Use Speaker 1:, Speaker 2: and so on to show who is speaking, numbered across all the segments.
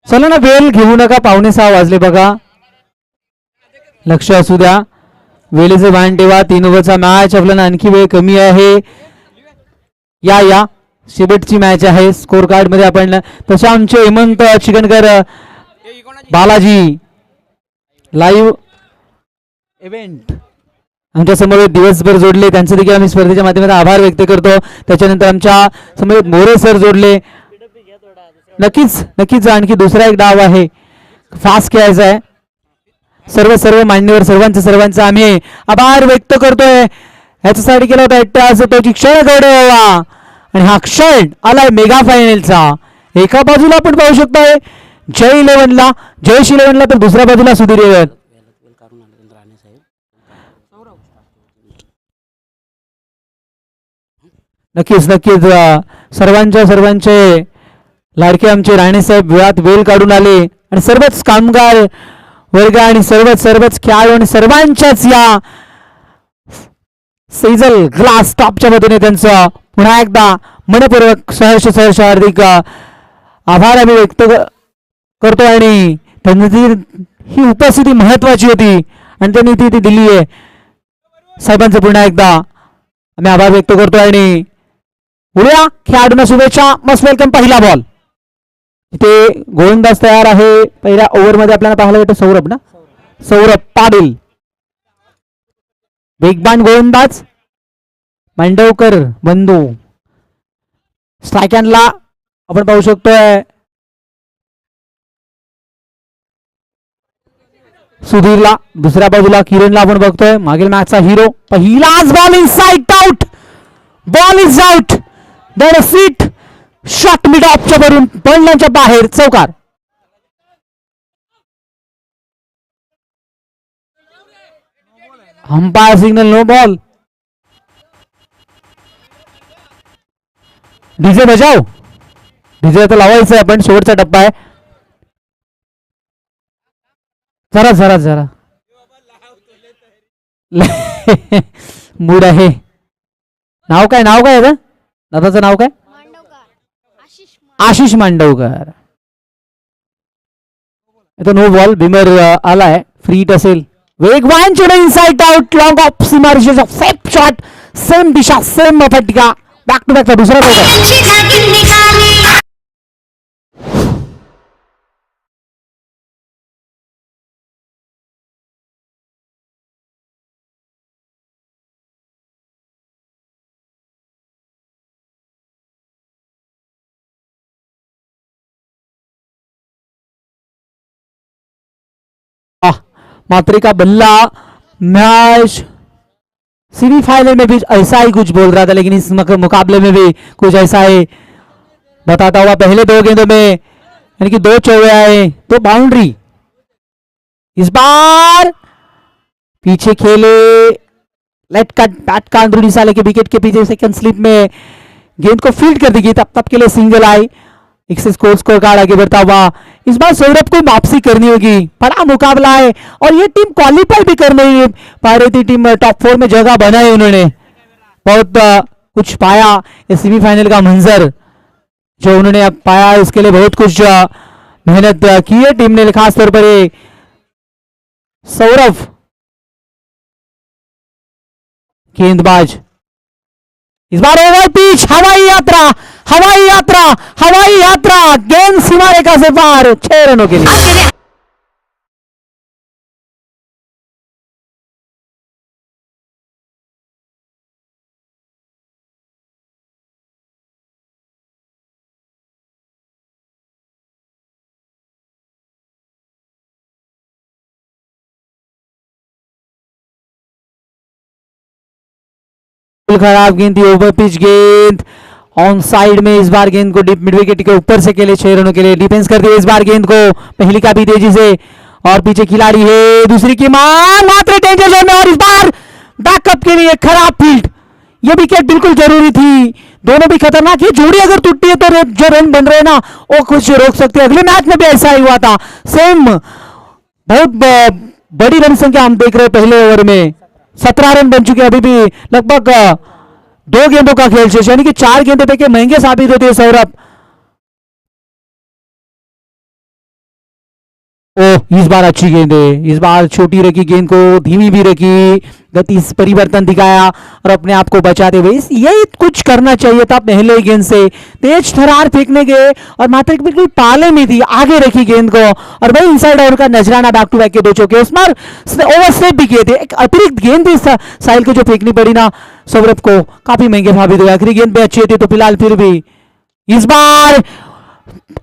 Speaker 1: चला ना, वेळ घेऊ नका, 5:45 वाजले बघा. लक्ष असू द्या, वेळेचे भान ठेवा. 3 ओव्हरचा मॅच, आपल्याला आणखी वेळ कमी आहे. या शेवटची मॅच आहे स्कोर कार्ड मध्ये. आपण तसे आमचे हेमंत चिकनकर, बालाजी लाईव्ह इव्हेंट आमच्या समोर दिवसभर जोडले, त्यांचे देखील आम्ही स्पर्धेच्या माध्यमातून आभार व्यक्त करतो. त्याच्यानंतर आमच्या समोर मोरे सर जोडले. नक्कीच आणखी दुसरा एक डाव आहे, फास्ट खेळायचा आहे. सर्व मान्यवर सर्वांचा आम्ही आभार व्यक्त करतोय. ह्याच्यासाठी केला होता एकटा तो क्षण गौरव, आणि हा क्षण आलाय मेगा फायनलचा. एका बाजूला आपण पाहू शकतोय जय 11ला, जयश 11ला, तर दुसऱ्या बाजूला सुधीर 11. नक्कीच सर्वांचे लाडके आमचे राणेसाहेब वेळात वेळ काढून आले, आणि सर्वच कामगार वर्ग आणि सर्वच खेळाडू आणि सर्वांच्याच या सेजल ग्लास टॉपच्या मधून त्यांचं पुन्हा एकदा मनपूर्वक सहर्ष हार्दिक आभार आम्ही व्यक्त करतो. आणि त्यांची ही उपस्थिती महत्वाची होती आणि त्यांनी ती दिली आहे. साहेबांचं पुन्हा एकदा आम्ही आभार व्यक्त करतो. आणि उद्या खेळाडूंना शुभेच्छा. मस्त वेलकम. पहिला बॉल इथे गोलंदाज तयार आहे. पहिल्या ओव्हरमध्ये आपल्याला पाहायला भेटतं सौरभ पाटील, वेगवान गोलंदाज. मांडवकर बंधू स्ट्रायकॅनला आपण पाहू शकतोय सुधीरला. दुसऱ्या बाजूला किरणला आपण बघतोय, मागील मॅचचा हिरो. पहिलाच ball inside out, ball is out. That sweet shot mid ऑफच्या वरून बंडलांच्या बाहेर, चौकार. Umpire signal no ball. DJ बजाव, डीजे आता लावायचं आहे आपण, शेवटचा टप्पा आहे. जरा मूड आहे. नाव काय आता दादाचं नाव काय? आशिष मांडवकर. आता नो बॉल. बिमर आलाय, फ्री हिट असेल. वेगवान चेंडू इनसाइड आउट, लॉंग ऑफ सीमारेषेचा सेफ शॉट, सेम दिशा सेम फटका, बॅक टू बॅकचा दुसरा चौकार. मात्रिका बल्ला मैच सेमीफाइनल में भी ऐसा ही कुछ बोल रहा था, लेकिन इस मुकाबले में भी कुछ ऐसा है बताता हुआ. पहले 2 गेंदों में यानी कि 2 चौके आए, 2 बाउंड्री. इस बार पीछे खेले, लेट कट बैट का अंदरूनी साले के विकेट के पीछे सेकंड स्लिप में गेंद को फील्ड कर दी गई. तब के लिए सिंगल आई. एक से स्कोर कार्ड आगे बढ़ता हुआ. इस बार सौरभ को वापसी करनी होगी, बड़ा मुकाबला है और ये टीम क्वालिफाई भी कर नहीं पा रही थी. टीम टॉप 4 में जगह बनाई उन्होंने, बहुत कुछ पाया. ये सेमीफाइनल का मंजर जो उन्होंने अब पाया, इसके लिए बहुत कुछ मेहनत की है टीम ने. खास तौर पर ये सौरभ गेंदबाज. इस बार ओवर पिच, हवाई यात्रा, गेंद सीमा रेखा से पार, 6 रनों के लिए. खराब गेंद थी, ओवर पिच गेंद ऑन साइड में. इस बार गेंद को डीप मिड विकेट के ऊपर से खेले, 6 रनों के लिए. डिफेंस कर दिया इस बार गेंद को, पहली का भी तेजी से, और पीछे खिलाड़ी है, दूसरी की मां मात्र डेंजर जोन में, और इस बार बैकअप के लिए खराब फील्ड. ये विकेट बिल्कुल जरूरी थी, दोनों भी खतरनाक. ये जोड़ी अगर टूटती है तो जो रन बन रहे हैं ना वो कुछ रोक सकते हैं. अगले मैच में भी ऐसा ही हुआ था, सेम बहुत बड़ी रन संख्या हम देख रहे हैं. पहले ओवर में 17 रन बन चुके, अभी भी लगभग 2 गेंदों का खेल शेष, यानी कि 4 गेंदों पे के महंगे साबित होते हैं सौरभ. ओ इस बार अच्छी गेंद है, इस बार छोटी रखी गेंद को, धीमी भी रखी, गति परिवर्तन दिखाया और अपने आप को बचाते हुए यही कुछ करना चाहिए था पहले ही गेंद से। तेज थरार फेंकने गए और मात्र बिल्कुल पाले में थी, आगे रखी गेंद को और वही इनसाइड आउट का नजराना, बैक टू बैक के 2 चौके। उस पर ओवर स्टेप भी किए थे, एक अतिरिक्त गेंद भी साहिल को जो फेंकनी पड़ी ना सौरभ को, काफी महंगे साबित हुए। आखिरी गेंद भी अच्छी थी, तो फिलहाल फिर भी इस बार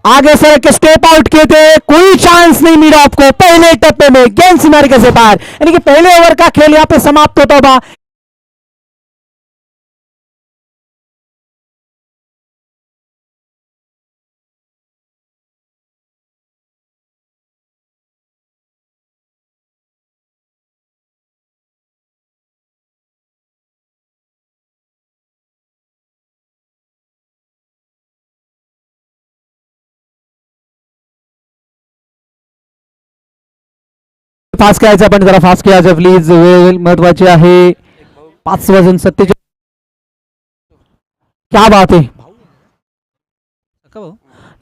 Speaker 1: आगे सर के स्टेप आउट किए थे, कोई चांस नहीं मिला आपको पहले टप्पे में, गेंद सीमारे के से पार, यानी कि पहले ओवर का खेल यहां पे समाप्त होता हुआ। फास्ट खेळायचं आपण, जरा फास्ट खेळायचं प्लीज, वेळ महत्वाची आहे। 5 वाजून 47, क्या बात आहे,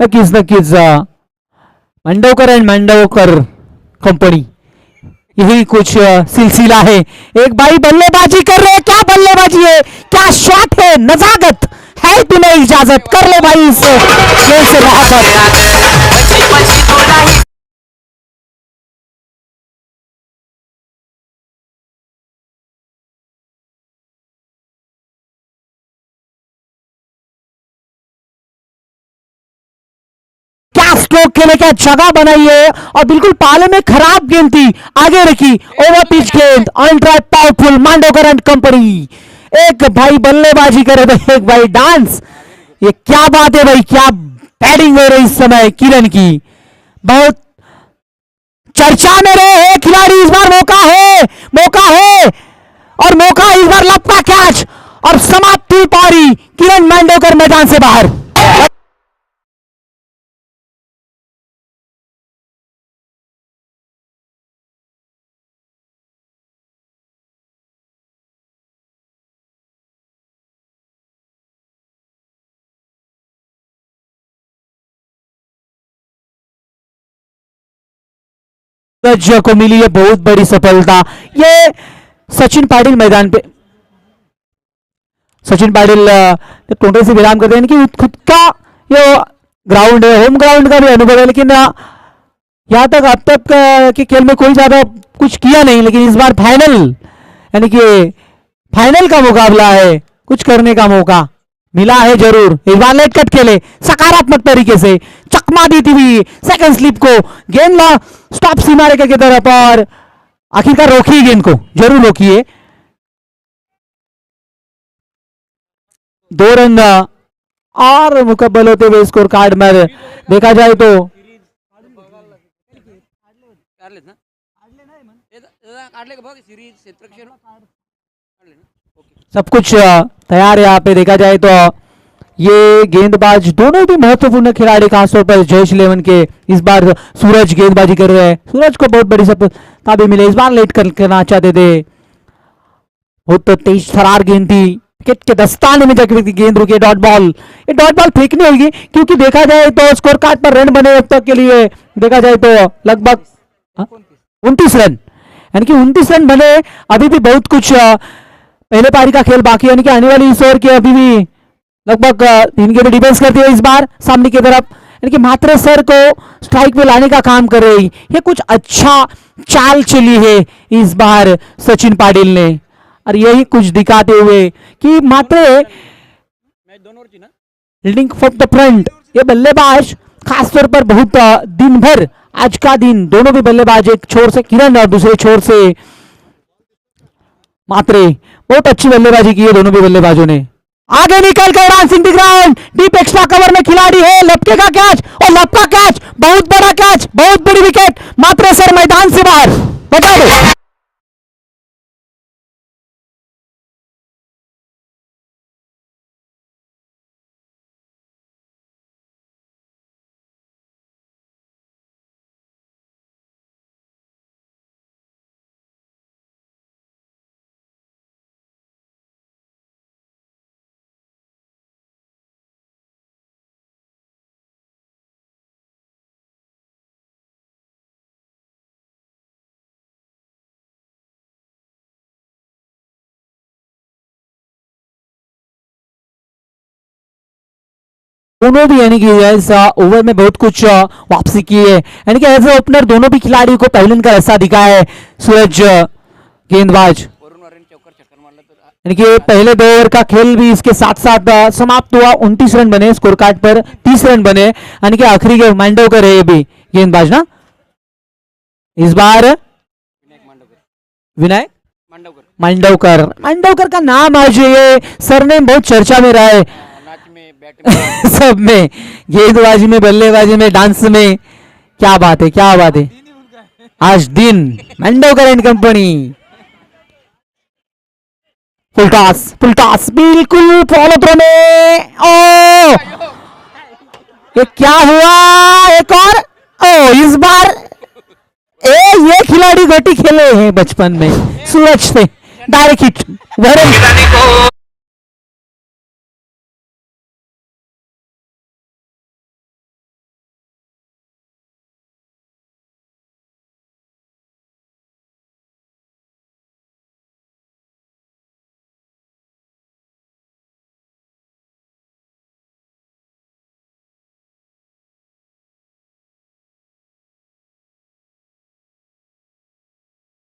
Speaker 1: नक्कीच नक्कीच मंडवकर एंड मंडवकर कंपनी, यही कुछ सिलसिला है। एक भाई बल्लेबाजी कर रहे हैं, क्या बल्लेबाजी है, क्या शॉट है, नजाकत है तुम्हें इजाजत, कर ले भाई इस खेल से बाहर। क्या स्ट्रोक खेले, क्या जगह बनाई है और बिल्कुल पाले में खराब गेंद थी, आगे रखी ओवर पिच गेंद, on track powerful Mandokar and company. एक भाई बल्लेबाजी करे तो एक भाई डांस, ये क्या बात है भाई, क्या बैटिंग हो रही इस समय किरण की, बहुत चर्चा में रहे हैं खिलाड़ी। इस बार मौका है, मौका है और मौका इस बार लपका कैच और समाप्ति पारी, किरण मांडोकर मैदान से बाहर। सूरज को मिली है बहुत बड़ी सफलता। ये सचिन पाटिल मैदान पे, सचिन पाटिल टोटे से विराम करते हैं कि खुद का ये ग्राउंड है, होम ग्राउंड का भी अनुभव है, लेकिन यहाँ तक अब तक के खेल में कोई ज्यादा कुछ किया नहीं, लेकिन इस बार फाइनल, यानी कि फाइनल का मुकाबला है, कुछ करने का मौका मिला है जरूर। इस बार लेट कट खेले सकारात्मक तरीके से, चकमा दी थी सेकंड स्लिप को, गेंद ला स्टॉप सीमा रेखा की तरफ और आखिरकार रोकी गेंद को, जरूर रोकिए। 2 रन और मुकम्मल होते हुए स्कोर कार्ड में देखा जाए तो सब कुछ तैयार है। यहाँ पे देखा जाए तो ये गेंदबाज दोनों भी महत्वपूर्ण खिलाड़ी, खासतौर पर जयश इलेवन के इस बार सूरज गेंदबाजी कर रहे हैं, सूरज को बहुत बड़ी सफलता भी मिले, इस बार लेट करना चाहते थे, बहुत तो तेज थरार गेंद थी, विकेट के दस्ताने में जाकर गेंद रुकी, डॉट बॉल, ये डॉट बॉल फेंकनी होगी क्योंकि देखा जाए तो स्कोर कार्ड पर रन बने अब तक के लिए देखा जाए तो लगभग 29 रन, यानी कि 29 रन बने, अभी भी बहुत कुछ पहले पारी का खेल बाकी, यानी कि आने वाली इस ओवर की अभी भी लगभग 3 गेंद डिफेंस करती है इस बार सामने की तरफ, यानी कि मात्र सर को स्ट्राइक पे लाने का काम कर रही, ये कुछ अच्छा चाल चली है इस बार सचिन पाटिल ने, और यही कुछ दिखाते हुए कि मात्र लीडिंग फ्रॉम द फ्रंट ये बल्लेबाज खासतौर पर बहुत दिन भर, आज का दिन दोनों भी बल्लेबाज, एक छोर से किरण और दूसरे छोर से मात्रे, बहुत अच्छी बल्लेबाजी की है दोनों भी बल्लेबाजों ने। आगे निकल कर dancing the ground, deep extra cover में खिलाड़ी है, लपके का कैच और लपका कैच, बहुत बड़ा कैच, बहुत बड़ी विकेट, मात्र सर मैदान से बाहर, बता दो। दोनों भी यानी कि इस ओवर में बहुत कुछ वापसी की है, यानी कि एज ए ओपनर दोनों भी खिलाड़ियों को पहले का ऐसा दिखा है सूरज गेंदबाज, यानी कि पहले 2 ओवर का खेल भी इसके साथ साथ समाप्त हुआ। 29 रन बने स्कोर कार्ड पर, 30 रन बने, यानी कि आखिरी गेम मांडवकर है ये भी गेंदबाज ना, इस बार विनायक मांडवकर। मांडवकर का नाम आज ये सरनेम बहुत चर्चा में रहा है सब में, गेंदबाजी में, बल्लेबाजी में, डांस में, क्या बात है, क्या बात है। आज दिन मांडवकर एंड कंपनी, फुल टॉस बिल्कुल फॉलो थ्रो में, ओ ये क्या हुआ, एक और, ओ इस बार ये खिलाड़ी गोटी खेले हैं बचपन में, सूरज से डायरेक्ट हिट वरुण।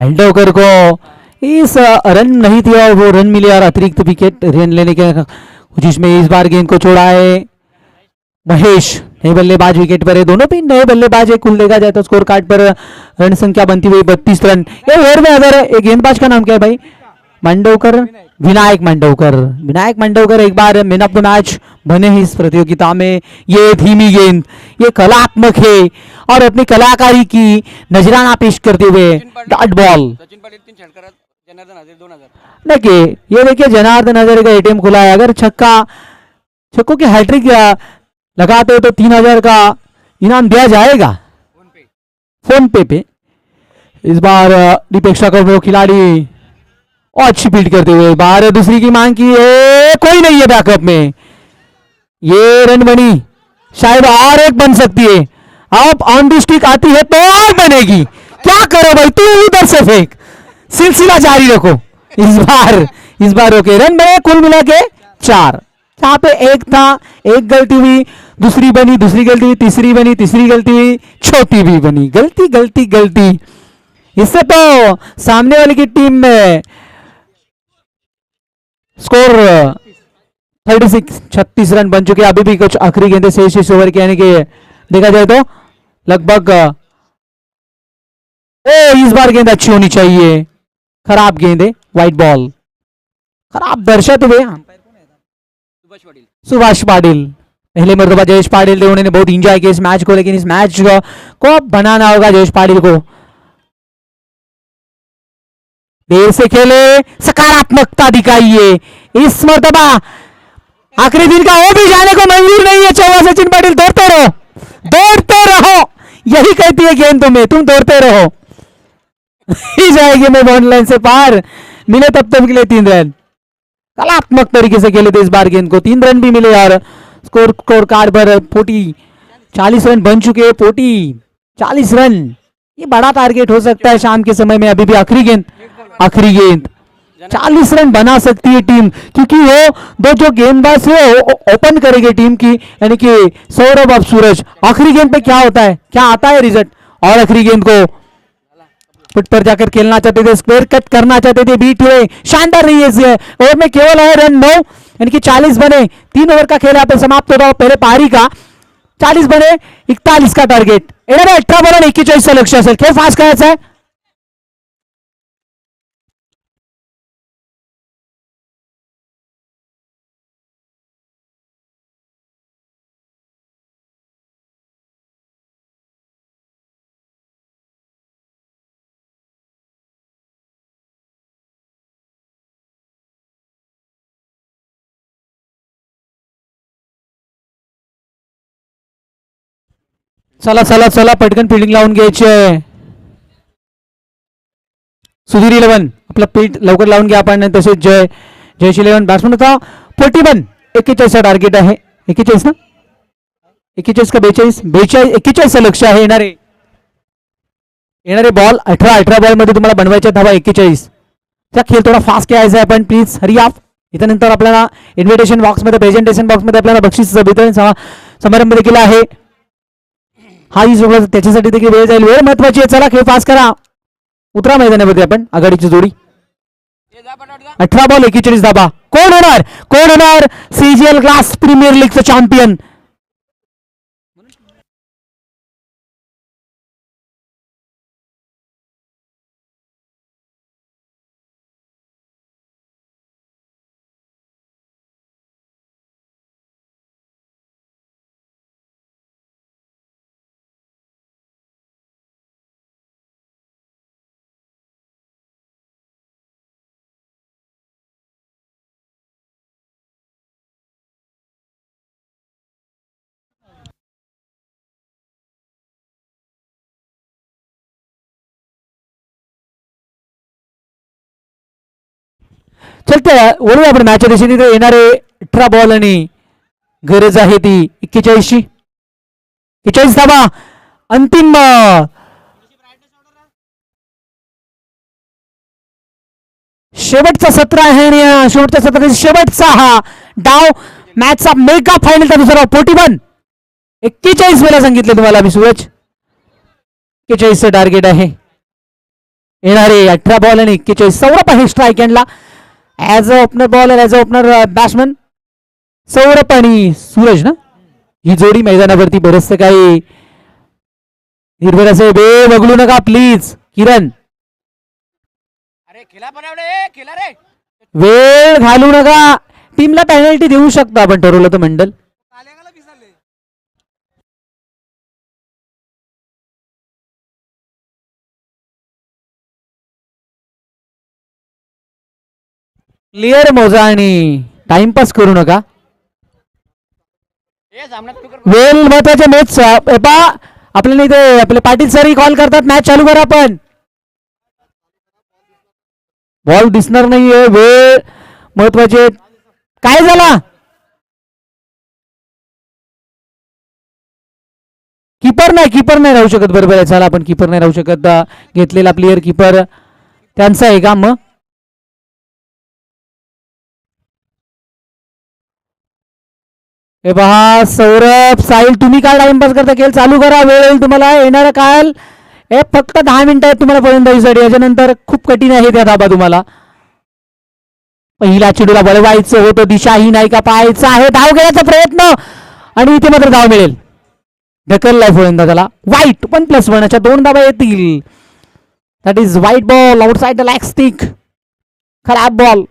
Speaker 1: मांडवकर को इस रन नहीं थी और वो रन मिले और अतिरिक्त विकेट रन लेने के जिसमें इस बार गेंद को छोड़ा है महेश, नए बल्लेबाज विकेट पर है, दोनों भी नए बल्लेबाज है। कुल देखा जाए तो स्कोर कार्ड पर रन संख्या बनती हुई 32 रन। ये ओवर में अगर ये गेंदबाज का नाम क्या है भाई, मांडवकर, विनायक मांडवकर। विनायक मांडवकर एक बार मैन ऑफ द मैच बने हैं इस प्रतियोगिता में। ये धीमी गेंद, ये कलात्मक है और अपनी कलाकारी की नजराना पेश करते हुए डॉट बॉल। देखिए ये देखिए जनार्दन हजारे का एटीएम खुला है, अगर छक्कों की हैट्रिक लगाते हो तो 3000 का इनाम दिया जाएगा फोन पे। इस बार दीपेक्षा का वो खिलाड़ी और अच्छी फील्ड करते हुए बाहर दूसरी की मांग की है, कोई नहीं है बैकअप में, ये रन बनी, शायद और एक बन सकती है। अब ऑन दी स्टिक आती है तो और बनेगी, क्या करो भाई, तू उधर से फेंक, सिलसिला जारी रखो। इस बार ओके, रन बने कुल मिला के 4। यहाँ पे एक था, एक गलती हुई, दूसरी बनी, दूसरी गलती हुई, तीसरी बनी, तीसरी गलती हुई, छोटी भी बनी, गलती गलती गलती। इससे तो सामने वाली की टीम में स्कोर 36 रन बन चुके। अभी भी कुछ आखिरी गेंदें शेष इस ओवर के, यानी कि देखा जाए तो लगभग इस बार गेंद अच्छी होनी चाहिए, खराब गेंद है, व्हाइट बॉल, खराब दर्शक हुए सुभाष पाटिल। पहले मरतबा जयेश पाटिल थे, उन्होंने बहुत इंजॉय किया इस मैच को, लेकिन इस मैच को बनाना होगा जयेश पाटिल को। देर से खेले, सकारात्मकता दिखाइए, इस मरतबा आखिरी दिन का वो भी जाने को मंजूर नहीं है। चौवा सचिन पाटिल, दौड़ते रहो, दौड़ते रहो, यही कहती है गेंद तुम्हें, तुम दौड़ते रहो ही जाएगी। मैं बाउंड्री लाइन से पार मिले तब तक के लिए 3 रन, कलात्मक तरीके से खेले थे इस बार गेंद को, 3 रन भी मिले और स्कोर कार्ड पर 40 रन बन चुके हैं। 40 रन, ये बड़ा टारगेट हो सकता है शाम के समय में। अभी भी आखिरी गेंद 40 रन बना सकती है टीम, क्योंकि वो दो जो गेंदबाज है ओपन करेंगे टीम की, यानी कि सौरभ और सूरज। आखिरी गेंद पे क्या होता है, क्या आता है रिजल्ट, और आखिरी गेंद को फुट पर जाकर खेलना चाहते थे, स्क्वायर कट करना चाहते थे, बीट हुए, शानदार रही है। ओवर में केवल है रन 9, यानी कि 40 बने, 3 ओवर का खेल यहाँ पे समाप्त हो रहा हो। पहले पारी का 40 बने, 41 का टार्गेट, 18 बॉल 41 लक्ष असेल, खेळ फास्ट करायचा आहे। चला चला चला पटकन फिल्डिंग लावून घ्यायची आहे। सुधीर 11 आपला पीठ लवकर लावून घ्या आपण। तसेच जयश 11 बॅट्समन होता 41, 41 टार्गेट आहे। 41 ना, 41 का 42, 41 लक्ष आहे। येणारे बॉल 18 बॉल मध्ये तुम्हाला बनवायचे धावा 41। त्या खेळ थोडा फास्ट खेळायचा आहे, पण प्लीज हरी आप। इथं नंतर आपल्याला इन्व्हिटेशन बॉक्समध्ये प्रेझेंटेशन बॉक्समध्ये आपल्याला बक्षीस वितरण समारंभ देखील आहे. हाही सोबत त्याच्यासाठी देखील वेळ जाईल. वेळ महत्वाची आहे. चला खेळ पास करा. उतरा मैदानावरती आपण. आघाडीची जोडी 18 बॉल 41 धाबा. कोण होणार सीजीएल ग्लास प्रीमियर लीगचं चॅम्पियन. चलते वळूया आपण मॅचच्या दिशेने. येणारे 18 बॉल आणि गरज आहे ती 41ची. 41 धाबा. अंतिम शेवटचा सत्र आहे आणि शेवटच्या सत्राचा शेवटचा हा डाव मॅचचा मेगा फायनलचा दुसरा 41. 41 वेळा सांगितले तुम्हाला मी सूरज. 41चं टार्गेट आहे. येणारे 18 बॉल आणि 41. सौरभ आहे स्ट्राईक हँडला as a opener bowler, as a opener batsman. Saurabh आणि सूरज ना ही जोडी मैदानावरती बरचसं काही निर्भर असे. वेळ बघू नका प्लीज किरण. वेळ घालू नका. टीमला पेनल्टी देऊ शकतो आपण ठरवलं तर मंडल. क्लिअर मोजा आणि टाइमपास करू नका. वेळ महत्वाच्या मॅच आपल्याला इथे आपले पाटील सरही कॉल करतात मॅच चालू करा. पण बॉल दिसणार नाहीये. वेळ महत्वाचे. काय झाला कीपर नाही राहू शकत. बरोबर आहे. चला आपण कीपर नाही राहू शकत. घेतलेला प्लेअर कीपर त्यांचा आहे का मग. हे पहा सौरभ साहिल तुम्ही काय टाइमपास करता. खेळ चालू करा. वेळ येईल तुम्हाला. येणारा काल हे फक्त 10 मिनिटं आहेत तुम्हाला फलंदाजीसाठी. याच्यानंतर खूप कठीण आहे त्या धाबा तुम्हाला. पहिला चेंडूला बळवायचं होतं. दिशाही नाही का पाहायचं आहे. धाव घेण्याचा प्रयत्न आणि इथे मात्र धाव मिळेल. ढकललाय फलंदाजाला. वाईट 1+1 अशा 2 धाबा येतील. दॅट इज वाईट ball outside the leg stick. खराब बॉल.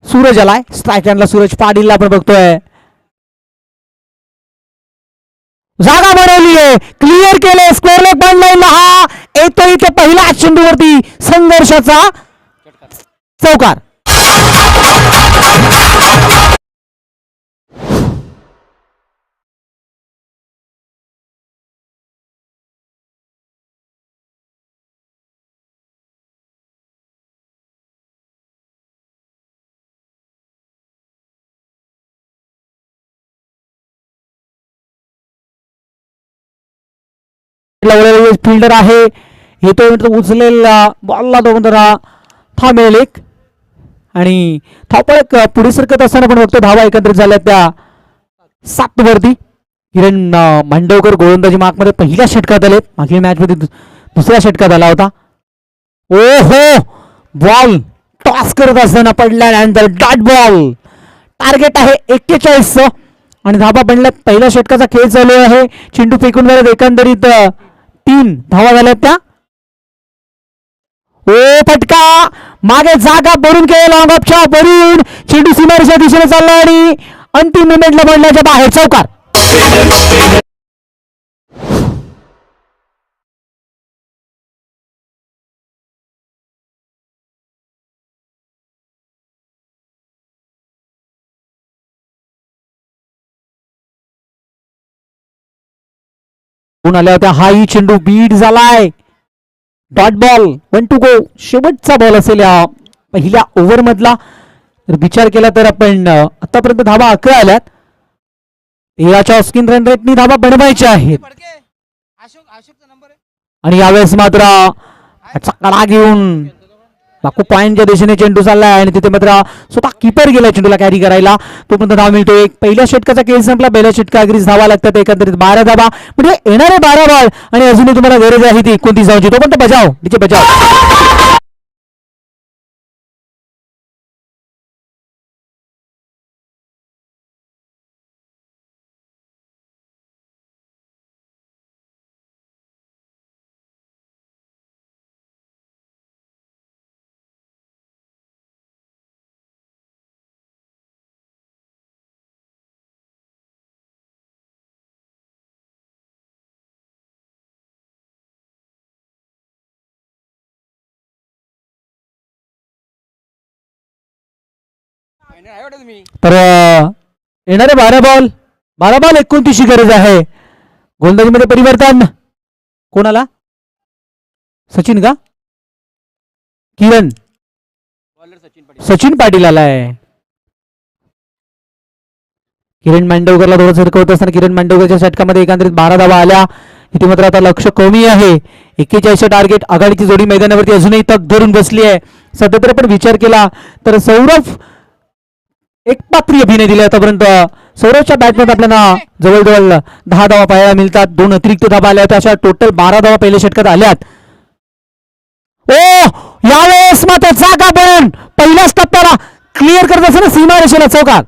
Speaker 1: सूरज आलाय स्ट्राईक हँडला. सूरज पाटीलला आपण बघतोय. जागा बनवली आहे. क्लिअर केले. स्क्वेअर लेग बॉल लाईनला हा येतो. इथे पहिला चेंडूवरती संघर्षाचा चौकार. फिल्डर आहे. येतो उचलेल बॉलला तो थांबेल एक आणि थापळ एक पुढे सरकत असताना पण बघतो धावा एकत्रित झाल्या त्या 7 वरती. किरण मांडवकर गोलंदाजी मार्कमध्ये पहिल्या षटकात आले. मागील मॅच मध्ये दुसऱ्या षटकात आला होता. ओ हो बॉल टॉस करत असताना पडल्यानंतर डॉट बॉल. टार्गेट आहे 41 आणि धाबा बनल्या. पहिल्या षटकाचा खेळ चालू आहे. चेंडू फेकून झाल्यात एकंदरीत 3 धावा झाल्यात त्या. ओ फटका मागे जागा भरून केला. लॉंग ऑफच्या भरून चेंडू सीमारेषेच्या दिशेने चालला आणि अंतिम मोमेंटला पडल्याच्या बाहेर चौकार. आल्या होत्या. हाही चेंडू बीट झालाय. Dot ball 1 to go. शेवटचा बॉल असेल या पहिल्या ओव्हर मधला. जर विचार केला तर आपण आतापर्यंत धावा 11 आल्यात. 13च्या स्किन रन रेटनी धावा बनवायच्या आहेत आणि यावेळेस मात्र कडा घेऊन खूप पॉईंटच्या दिशेने चेंडू चाललाय आणि तिथे मात्र स्वतः किपर गेलाय चेंडूला कॅरी करायला. तोपर्यंत धाव मिळतो एक. पहिल्या षटकाचा खेळ संपला. पहिल्या षटका अगदीच धावा लागतात एकंदरीत 12 धावा म्हणजे येणारे 12 बॉल आणि अजूनही तुम्हाला गरज आहे ती कोणती जाऊची. तोपर्यंत बजाव तिचे बजाव. तर येणारे 12 बॉल 29 गरज आहे. गोलंदाजीमध्ये परिवर्तन कोणाला? सचिन का? किरण सचिन पाटील आलाय. किरण मांडवकरला थोडं सरकवत असताना किरण मांडवकरच्या षटकामध्ये एकंदरीत 12 धावा आल्या. इथे मात्र आता लक्ष कमी आहे. 41 टार्गेट. आघाडीची जोडी मैदानावरती अजूनही तग धरून बसली आहे. सध्या तर आपण विचार केला तर सौरभ एक पात्री अभिनय दिला आतापर्यंत. सौरभच्या बॅटमध्ये आपल्याला जवळजवळ 10 धावा पाहायला मिळतात. 2 अतिरिक्त धावा आल्या अशा टोटल 12 धावा पहिल्या षटकात आल्यात. ओ यावेळेस मात्र जागा बनून पहिल्याच टप्प्याला क्लिअर करत असताना सीमारेषेला चौकार.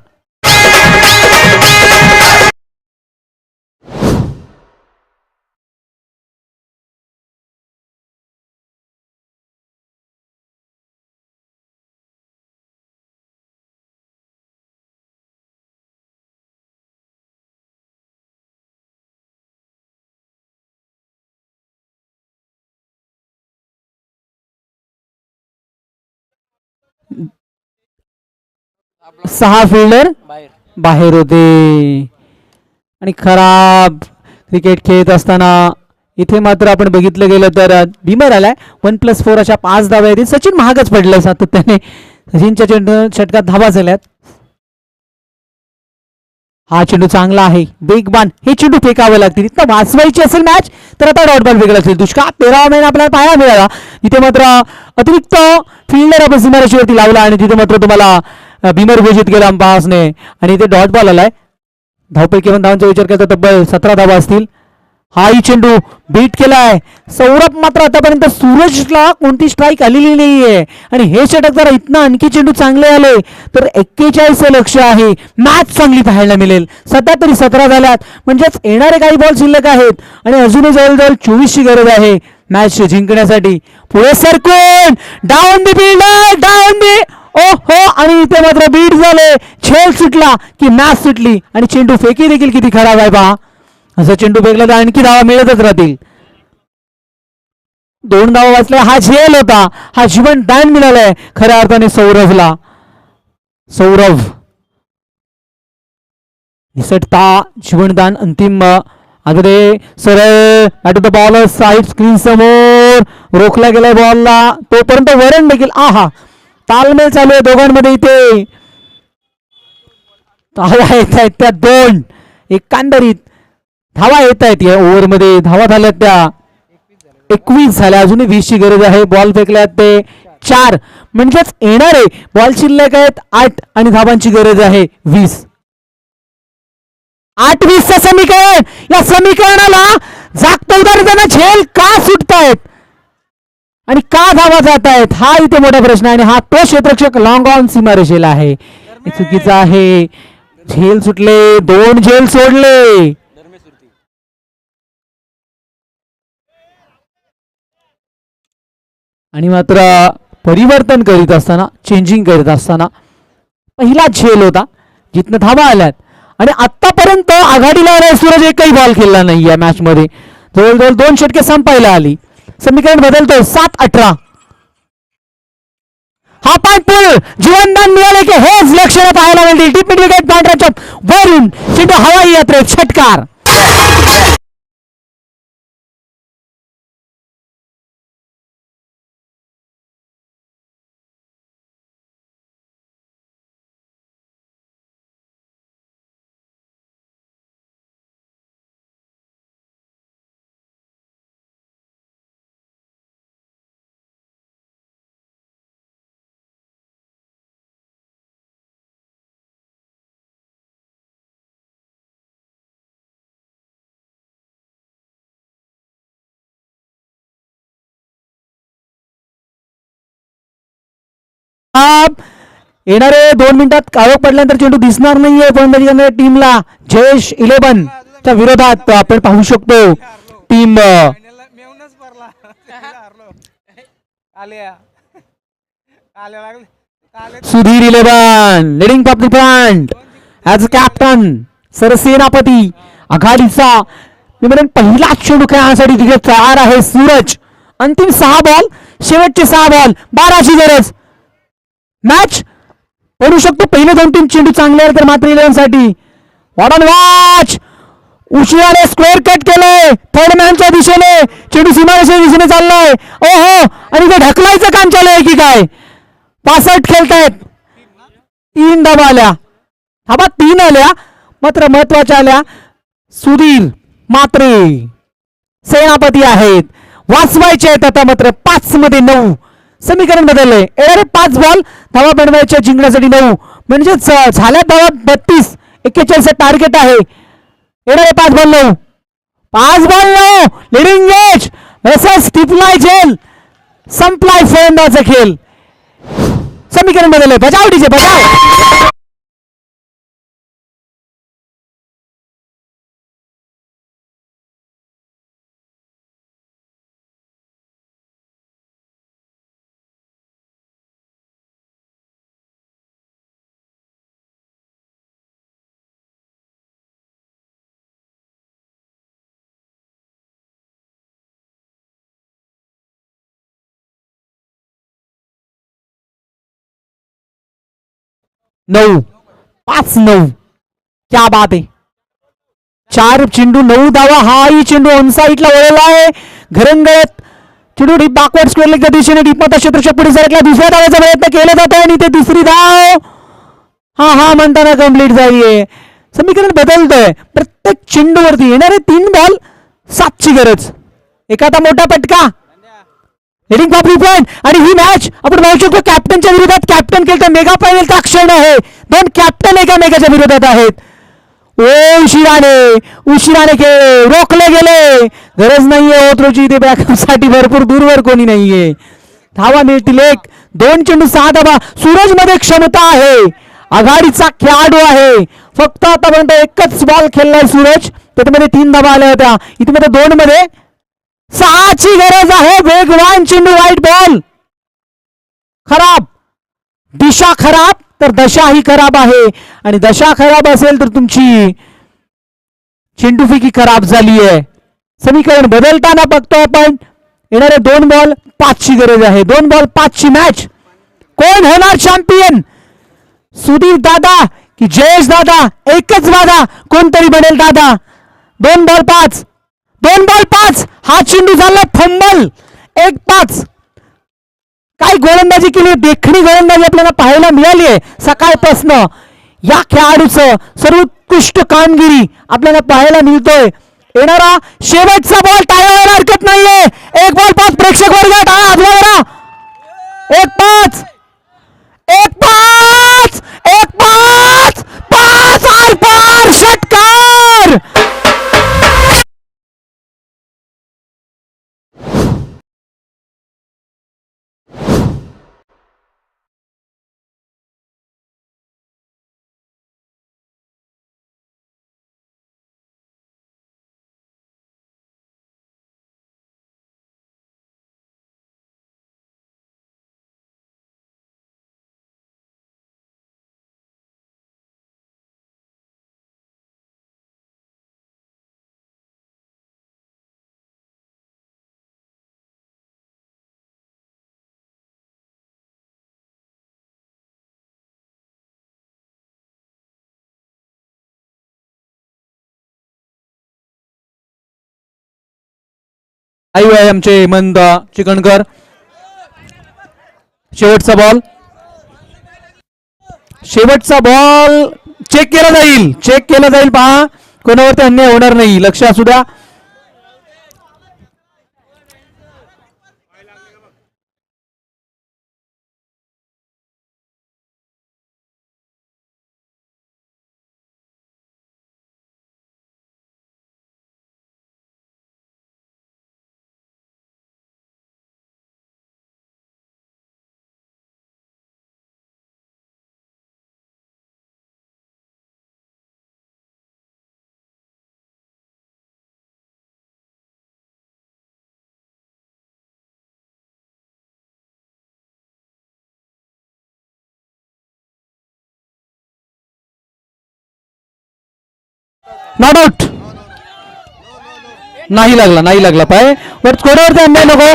Speaker 1: सहा फिल्डर बाहेर होते आणि खराब क्रिकेट खेळत असताना इथे मात्र आपण बघितलं गेलं तर बिमर आलाय. 1+4 अशा 5 धावा आहेत. सचिन महागच पडलाय सातत्याने. सचिनच्या षटकात धावा झाल्यात. हा चेंडू चांगला आहे. वेगवान हे चेंडू फेकावे लागतील. इथं वाचवायची असेल मॅच तर आता डॉट बॉल फेकला असेल. दुष्काळ 13 महिना आपल्याला पाहायला मिळाला. इथे मात्र अतिरिक्त फिल्डर आपण सीमारेषेवरती लावला आणि तिथे मात्र तुम्हाला बिमर घोषित केला अंपायर्सने आणि इथे डॉट बॉल आलाय. धावपैकी पण धावांचा विचार करता तब्बल 17 धावा असतील. हाही चेंडू बीट केलाय. सौरभ मात्र आतापर्यंत सूरजला कोणती स्ट्राईक आलेली नाहीये आणि हे षटक जरा इथनं आणखी चेंडू चांगले आले तर 41 लक्ष आहे. मॅच चांगली पाहायला मिळेल. सध्या तरी 17 झाल्यात म्हणजेच येणारे काही बॉल शिल्लक आहेत आणि अजूनही जवळजवळ 24ची गरज आहे मॅच जिंकण्यासाठी. पुढे सरकून down the fielder down the ओहो आणि इथे मात्र बीट झाले. खेळ सुटला की मॅच सुटली आणि चेंडू फेकी देखील किती खराब आहे पहा. असं चेंडू फेकला तर आणखी धावा मिळतच राहतील. 2 धावा वाचल्या. हा झेल होता. हा जीवन दान मिळालाय खऱ्या अर्थाने सौरभला. सौरभ निसटता जीवनदान अंतिम अगदी सरळ at the ball side screen समोर रोखला गेलाय बॉलला. तोपर्यंत वरण देखील आहा तालमेल चालू आहे दोघांमध्ये. इथे धावा येत आहेत त्या 2 एकंदरीत धावा येत आहेत या ओव्हरमध्ये. धावा झाल्यात त्या 21 झाल्या. अजूनही 20ची गरज आहे. बॉल फेकल्यात ते 4 म्हणजेच येणारे बॉल शिल्लक आहेत 8 आणि धावांची गरज आहे 20. 8-20चं समीकरण. या समीकरणाला जागतं उदाहरण झेल का सुटतायत आणि का धावा जात आहेत हा इथे मोठा प्रश्न आहे. आणि हा तो क्षेत्ररक्षक लॉंग ऑन सीमारेषेला आहे. हे चुकीचं आहे. झेल सुटले. 2 झेल सोडले. आणि मात्र परिवर्तन करीत असताना चेंजिंग करीत असताना पहिला झेल होता जिथनं धावा आल्यात आणि आतापर्यंत आघाडीला सूरज एकही बॉल खेळला नाही या मॅच मध्ये. जवळजवळ 2 षटके संपायला आली. समीकरण बदलतो 7-18. हा पॉईंट पूल जीवनदान मिळाले की हेच लक्षणं पाहायला मिळतील. टीप विकेट पांढऱ्याच्या वरून चेंडू हवाई यात्रेत षटकार. येणारे 2 मिनिटात काळोख पडल्यानंतर चेंडू दिसणार नाहीये फलंदाजी टीमला. जयेश 11 च्या विरोधात आपण पाहू शकतो team Sudhir 11 leading from the front as captain सरसेनापती आघाडीचा. मी म्हणेन पहिला चेंडू खेळण्यासाठी तिथे तयार आहे सूरज. अंतिम 6 बॉल, शेवटचे 6 बॉल, 12ची गरज. मॅच पडू शकतो. पहिले 2-3 चेंडू चांगले आहेत तर मात्र 11 साठी वॉच उशिराने स्क्वेअर कट केलंय थर्ड मॅनच्या दिशेने. चेंडू सीमारेषेच्या दिशेने चाललाय. ओहो, आणि ते ढकलायचं काम चालू आहे की काय. 65 खेळतायत. 3 धावा आल्या. धावा 3 आल्या मात्र महत्वाच्या आल्या. सुधीर मात्रे सेनापती आहेत. वाचवायचे आहेत आता मात्र 5 मध्ये 9. समीकरण बदललंय. येणारे 5 बॉल धावा बनवायच्या जिंकण्यासाठी 9 म्हणजे झाल्या धावा 32. 41 टार्गेट आहे. येणारे 5 बॉल 9. 5 बॉल 9 लिडिंग एज वर्सेस टिपलाय जेल. संपलाय फलंदाचा खेळ. समीकरण बदललंय. बजाव डीजे बजाव. नऊ 5-9 क्या बात आहे. 4 चेंडू 9 धावा. हाही चेंडू ऑन साईडला वळला आहे. घरंगळत चेंडू डीप बॅकवर्ड स्क्वेअर लेगच्या दिशेने डीपमध्ये क्षेत्रच्या पुढे सरकला. दुसऱ्या धावाचा प्रयत्न केला जातो आणि ते दुसरी धाव हा म्हणताना कंप्लीट झालीये. समीकरण बदलतंय. प्रत्येक चेंडूवरती येणारे 3 बॉल 7ची गरज. एखादा मोठा पटका हेडिंग कॉपरी पॉइंट. आणि ही मॅच आपण पाहू शकतो कॅप्टनच्या विरोधात. कॅप्टन खेळतो. मेगा फायनलचा क्षण आहे. 2 कॅप्टन एकामेकाच्या विरोधात आहेत. उशिराने खेळ रोखले गेले. गरज नाहीये ओथरोची इथे बॅकअप साठी. भरपूर दूरवर कोणी नाहीये. धावा मिळतील 1. 2 चेंडू 6 धावा. सूरज मध्ये क्षमता आहे. आघाडीचा खेळाडू आहे. फक्त आतापर्यंत एकच बॉल खेळलाय सूरज. त्यामध्ये 3 धावा आल्या होत्या. इथे मध्ये 2 मध्ये 6ची गरज आहे. वेगवान चेंडू वाईट बॉल. खराब दिशा खराब तर दशाही खराब आहे. आणि दशा खराब असेल तर तुमची चेंडूफेकी खराब झाली आहे. समीकरण बदलताना बघतो आपण. येणारे 2 बॉल 5ची गरज आहे. 2 बॉल 5ची मॅच. कोण होणार चॅम्पियन. सुधीर दादा की जयेश दादा. एकच वादा कोणतरी बनेल दादा. 2 बॉल 5. 2 बॉल 5. हा चेंडू झाला फंबल. 1-5. काय गोलंदाजी केली. देखणी गोलंदाजी आपल्याला पाहायला मिळाली आहे सकाळपासून. या खेळाडूचं सर्वोत्कृष्ट कामगिरी आपल्याला पाहायला मिळतोय. येणारा शेवटचा बॉल टाळायला हरकत नाहीये. 1 बॉल 5. प्रेक्षक वर्ग टाळा आपल्याला. 1-5 1-5 1-5 5 आर पार षटकार. आई आहे आमचे हेमंत चिकणकर. शेवटचा बॉल. शेवटचा बॉल चेक केला जाईल. चेक केला जाईल. पहा कोणावरती अन्याय होणार नाही. लक्ष असू द्या. Not out. नाही लागला पाय बट स्कोरवरती अन्याय नको.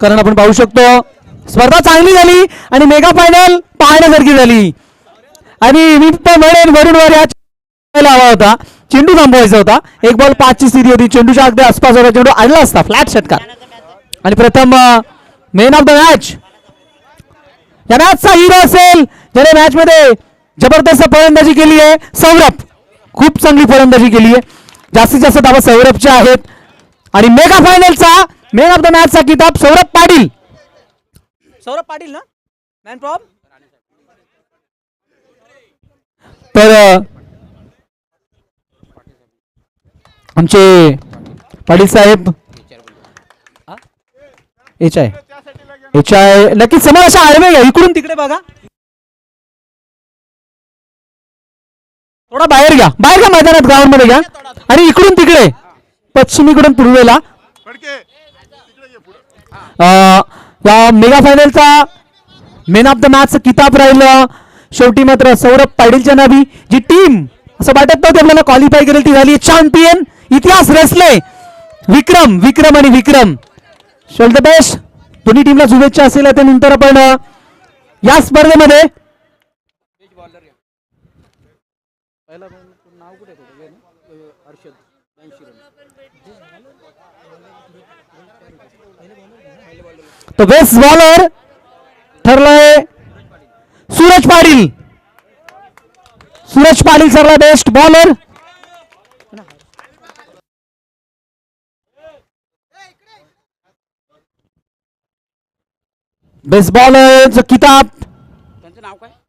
Speaker 1: कारण आपण पाहू शकतो स्पर्धा चांगली झाली आणि मेगा फायनल पाहण्यासारखी झाली. आणि मी पण म्हणेन वरून वर या हवा होता, चेंडू थांबवायचा होता. एक बॉल 5 ची स्थिती होती, चेंडूच्या अगदी आसपास होता, चेंडू आणला असता फ्लॅट षटकार. आणि प्रथम मेन ऑफ द मॅच या मॅचचा हिरो असेल ज्याने मॅच मध्ये जबरदस्त फलंदाजी केली आहे, सौरभ. खूप चांगली फलंदाजी केली आहे, जास्तीत जास्त धावा सौरभच्या आहेत. आणि मेगा फायनलचा मेन ऑफ द मॅचचा किताब सौरभ पाटील. सौरभ पाटील ना मॅन प्रॉब. तर आमचे पाटील साहेब एच आय नक्कीच समोर अशा आडवे घ्या, इकडून तिकडे बघा, थोडा बाहेर घ्या मैदानात ग्राउंड मध्ये घ्या. आणि इकडून तिकडे पश्चिमीकडून पूर्वेला या मेगा फायनलचा मेन ऑफ द मॅच किताब राहिलं शेवटी मात्र सौरभ पाटीलच्या नावी. जी टीम असं वाटत नव्हती आपल्याला क्वालिफाय करेल ती झाली चॅम्पियन. इतिहास रचले विक्रम आणि विक्रम. ऑल द बेस्ट दोन्ही टीमला शुभेच्छा असेल. त्यानंतर आपण या स्पर्धेमध्ये तो बेस्ट बॉलर ठरलाय सूरज पाटील ठरला बेस्ट बॉलर. बेस्ट बॉलरचं किताब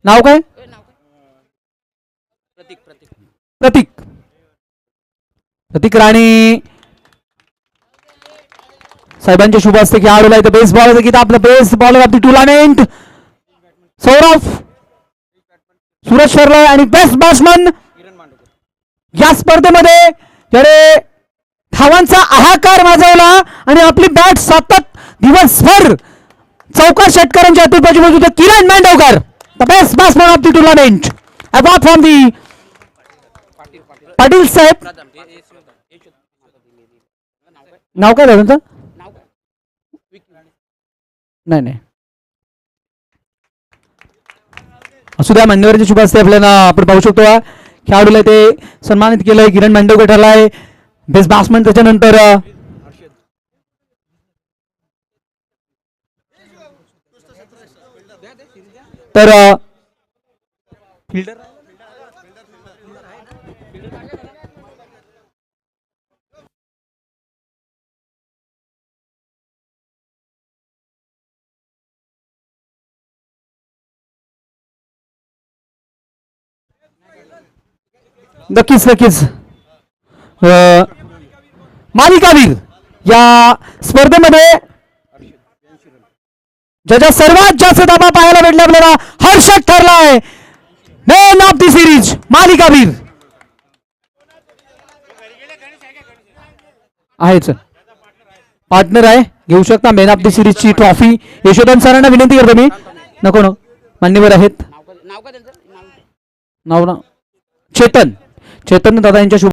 Speaker 1: नाव काय प्रतीक राणे साहेबांच्या शुभ हस्ते खेळाडूला इथं बेस्ट बॉलरचं किताब. आपलं best bowler of the tournament Saurabh Suraj ठरलाय. आणि बेस्ट बॅट्समन या स्पर्धेमध्ये ज्याने धावांचा हाहाकार माजवला आणि आपली बॅट सतत दिवसभर चौकार षटकारांच्या अतिपाची होते Kiran Mandavkar. The best batsman of the tournament award from the Patil साहेब. नाव काय दादांचं नाही असू द्या. मान्यवरचे शुभ असते आपल्याला आपण पाहू शकतो खेळाडूला ते सन्मानित केलंय. किरण मांडवकर ठरलाय बेस्ट बॅट्समन. त्याच्यानंतर तर फिल्डर नक्कीच नक्कीच मालिकावीर या स्पर्धेमध्ये ज्याच्या सर्वात जास्त धावा पाहायला भेटल्या आपल्याला हर्षद ठरलाय मॅन ऑफ द सिरीज मालिकावीर आहेच पार्टनर आहे घेऊ शकता मॅन ऑफ द सिरीज ची ट्रॉफी यशोधन सरांना विनंती करतो मी नको नको मान्यवर आहेत नाव चेतन दादा यांच्या